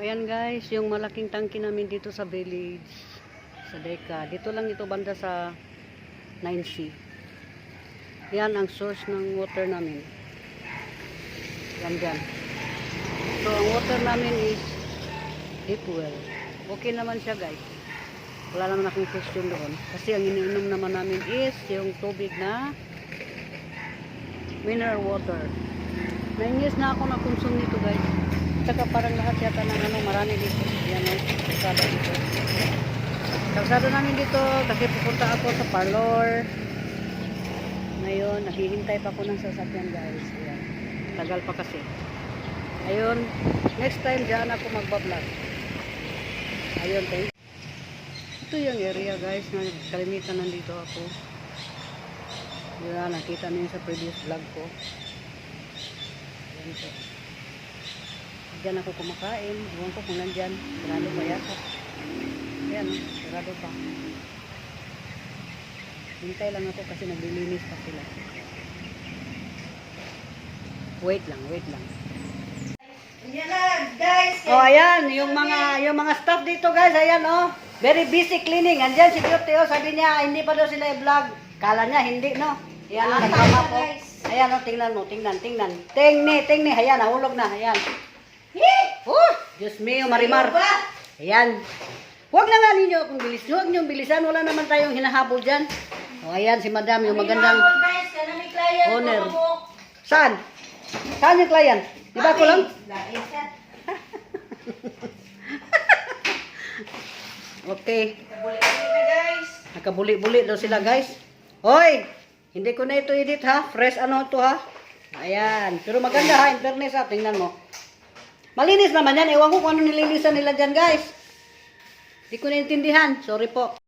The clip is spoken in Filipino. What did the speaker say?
Ayan guys, yung malaking tangke namin dito sa village, sa Deka. Dito lang ito banda sa 9C. Yan ang source ng water namin. Yan dyan. So ang water namin is deep well. Okay naman siya guys. Wala naman akong question doon. Kasi ang iniinom naman namin is yung tubig na mineral water. 9 years na ako na-consume nito guys. Saka parang lahat yata ng marami dito. Yan o, kalsada dito. Kalsada namin dito kasi pupunta ako sa parlor. Ngayon, naghihintay pa ako ng sasakyan guys. Ayan. Tagal pa kasi. Ayun, next time dyan ako magbablog. Ayun, thank you. Ito yung area guys na kalimitan nandito ako. Yan, nakita niyo sa previous vlog ko. Ayan po. Diyan ako kumakain. Iwan ko kung nandyan. Sarado pa yata. Ayan, sarado pa. Hintay lang ako kasi naglilinis pa sila. Wait lang, wait lang. Ayan guys. Oh, ayan, yung mga staff dito guys, ayan oh. Very busy cleaning. Andiyan si Beauty oh, sabi niya hindi pa daw sila i-vlog. Kala niya hindi no. Ayan ang nagmama po. Ayan oh, tingnan mo, tingnan. Tingni, ayan, nahulog na, ayan. Diyos mío, Marimar. Ayan. Huwag na nga ninyo akong bilis. Huwag niyong bilisan. Wala naman tayong hinahabol dyan. O, ayan si Madam, yung magandang owner. Saan? Saan yung client? Di ba ko lang? Okay. Nakabuli-buli daw sila guys. Hoy! Hindi ko na ito edit ha. Fresh ano to ha. Ayan. Pero maganda ha. Internet ha. Tingnan mo. Malinis naman yan. Ewan ko kung ano nilinisan nila dyan guys. Hindi ko naintindihan. Sorry po.